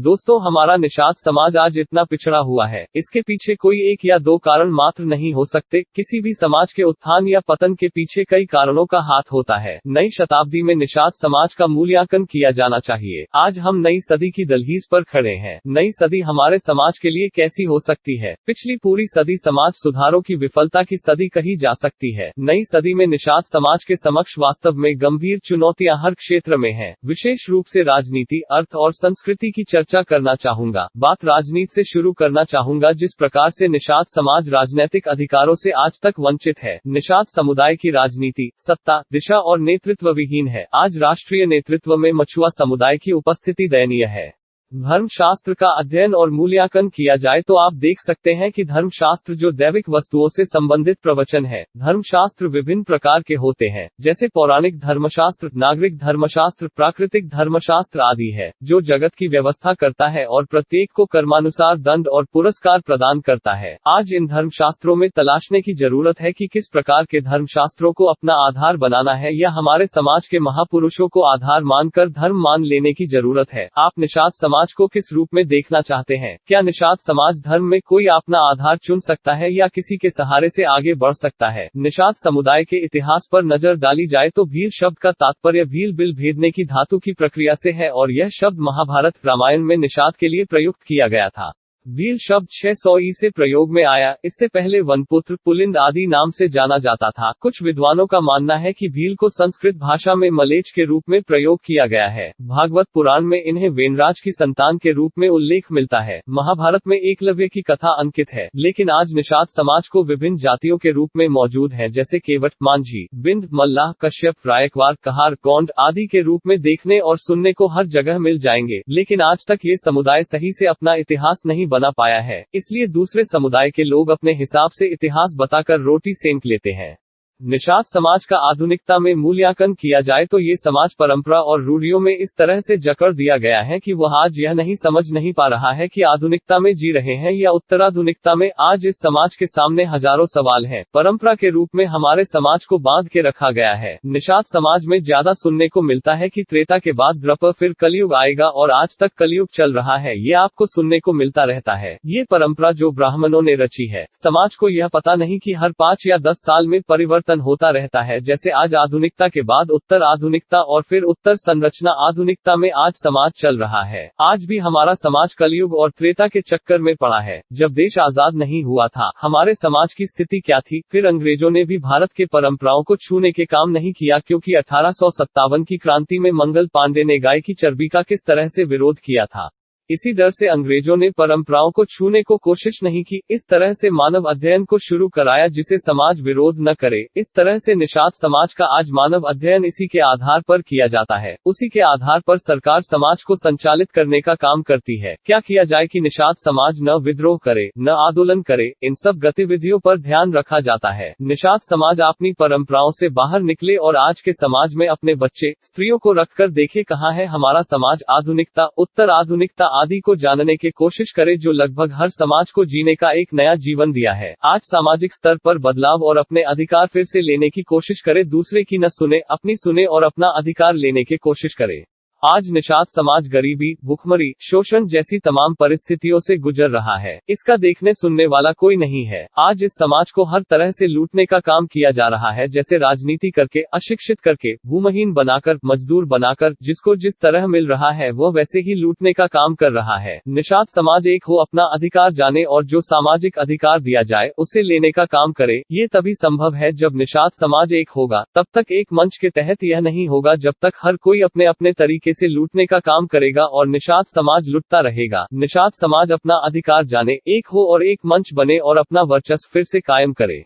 दोस्तों, हमारा निषाद समाज आज इतना पिछड़ा हुआ है, इसके पीछे कोई एक या दो कारण मात्र नहीं हो सकते। किसी भी समाज के उत्थान या पतन के पीछे कई कारणों का हाथ होता है। नई शताब्दी में निषाद समाज का मूल्यांकन किया जाना चाहिए। आज हम नई सदी की दहलीज पर खड़े हैं। नई सदी हमारे समाज के लिए कैसी हो सकती है? पिछली पूरी सदी समाज सुधारों की विफलता की सदी कही जा सकती है। नई सदी में निषाद समाज के समक्ष वास्तव में गंभीर चुनौतियां हर क्षेत्र में हैं। विशेष रूप से राजनीति, अर्थ और संस्कृति की चर्चा करना चाहूंगा। बात राजनीति से शुरू करना चाहूंगा। जिस प्रकार से निषाद समाज राजनीतिक अधिकारों से आज तक वंचित है, निषाद समुदाय की राजनीति, सत्ता, दिशा और नेतृत्व विहीन है। आज राष्ट्रीय नेतृत्व में मछुआ समुदाय की उपस्थिति दयनीय है। धर्मशास्त्र का अध्ययन और मूल्यांकन किया जाए तो आप देख सकते हैं कि धर्मशास्त्र जो दैविक वस्तुओं से संबंधित प्रवचन है, धर्मशास्त्र विभिन्न प्रकार के होते हैं, जैसे पौराणिक धर्मशास्त्र, नागरिक धर्मशास्त्र, प्राकृतिक धर्मशास्त्र आदि है, जो जगत की व्यवस्था करता है और प्रत्येक को कर्मानुसार दंड और पुरस्कार प्रदान करता है। आज इन धर्मशास्त्रों में तलाशने की जरूरत है कि किस प्रकार के धर्मशास्त्रों को अपना आधार बनाना है, या हमारे समाज के महापुरुषों को आधार मानकर धर्म मान लेने की जरूरत है। आप निषाद समाज को किस रूप में देखना चाहते हैं? क्या निषाद समाज धर्म में कोई अपना आधार चुन सकता है या किसी के सहारे से आगे बढ़ सकता है? निषाद समुदाय के इतिहास पर नजर डाली जाए तो भील शब्द का तात्पर्य भील बिल भेदने की धातु की प्रक्रिया से है और यह शब्द महाभारत रामायण में निषाद के लिए प्रयुक्त किया गया था। भील शब्द 600 ई से प्रयोग में आया। इससे पहले वनपुत्र, पुलिंद आदि नाम से जाना जाता था। कुछ विद्वानों का मानना है कि भील को संस्कृत भाषा में मलेच के रूप में प्रयोग किया गया है। भागवत पुराण में इन्हें वेनराज की संतान के रूप में उल्लेख मिलता है। महाभारत में एकलव्य की कथा अंकित है। लेकिन आज निषाद समाज को विभिन्न जातियों के रूप में मौजूद है, जैसे केवट, मांझी, बिंद, मल्लाह, कश्यप, रायकवार, कहार, गोंड आदि के रूप में देखने और सुनने को हर जगह मिल जाएंगे। लेकिन आज तक ये समुदाय सही से अपना इतिहास नहीं बना पाया है, इसलिए दूसरे समुदाय के लोग अपने हिसाब से इतिहास बताकर रोटी सेंक लेते हैं। निषाद समाज का आधुनिकता में मूल्यांकन किया जाए तो ये समाज परंपरा और रूढ़ियों में इस तरह से जकड़ दिया गया है कि वह आज यह नहीं समझ नहीं पा रहा है कि आधुनिकता में जी रहे हैं या उत्तराधुनिकता में। आज इस समाज के सामने हजारों सवाल हैं। परंपरा के रूप में हमारे समाज को बांध के रखा गया है। निषाद समाज में ज्यादा सुनने को मिलता है कि त्रेता के बाद द्वापर फिर कलयुग आएगा और आज तक कलयुग चल रहा है। ये आपको सुनने को मिलता रहता है। ये परंपरा जो ब्राह्मणों ने रची है। समाज को यह पता नहीं कि हर 5 या 10 साल में परिवर्तन होता रहता है। जैसे आज आधुनिकता के बाद उत्तर आधुनिकता और फिर उत्तर संरचना आधुनिकता में आज समाज चल रहा है। आज भी हमारा समाज कलयुग और त्रेता के चक्कर में पड़ा है। जब देश आजाद नहीं हुआ था, हमारे समाज की स्थिति क्या थी? फिर अंग्रेजों ने भी भारत के परंपराओं को छूने के काम नहीं किया, क्योंकि 1857 की क्रांति में मंगल पांडे ने गाय की चर्बी का किस तरह से विरोध किया था। इसी डर से अंग्रेजों ने परंपराओं को छूने को कोशिश नहीं की। इस तरह से मानव अध्ययन को शुरू कराया जिसे समाज विरोध न करे। इस तरह से निषाद समाज का आज मानव अध्ययन इसी के आधार पर किया जाता है। उसी के आधार पर सरकार समाज को संचालित करने का काम करती है। क्या किया जाए कि निषाद समाज न विद्रोह करे, न आंदोलन करे? इन सब गतिविधियों पर ध्यान रखा जाता है। निषाद समाज अपनी परंपराओं से बाहर निकले और आज के समाज में अपने बच्चे, स्त्रियों को रखकर देखे कहाँ है हमारा समाज। आधुनिकता, उत्तर आधुनिकता आदि को जानने की कोशिश करे, जो लगभग हर समाज को जीने का एक नया जीवन दिया है। आज सामाजिक स्तर पर बदलाव और अपने अधिकार फिर से लेने की कोशिश करे। दूसरे की न सुने, अपनी सुने और अपना अधिकार लेने की कोशिश करे। आज निषाद समाज गरीबी, भुखमरी, शोषण जैसी तमाम परिस्थितियों से गुजर रहा है। इसका देखने सुनने वाला कोई नहीं है। आज इस समाज को हर तरह से लूटने का काम किया जा रहा है, जैसे राजनीति करके, अशिक्षित करके, भूमिहीन बनाकर, मजदूर बनाकर, जिसको जिस तरह मिल रहा है वह वैसे ही लूटने का काम कर रहा है। निषाद समाज एक हो, अपना अधिकार जाने और जो सामाजिक अधिकार दिया जाए उसे लेने का काम करे। ये तभी संभव है जब निषाद समाज एक होगा। तब तक एक मंच के तहत यह नहीं होगा जब तक हर कोई अपने अपने तरीके से लूटने का काम करेगा और निषाद समाज लुटता रहेगा। निषाद समाज अपना अधिकार जाने, एक हो और एक मंच बने और अपना वर्चस्व फिर से कायम करे।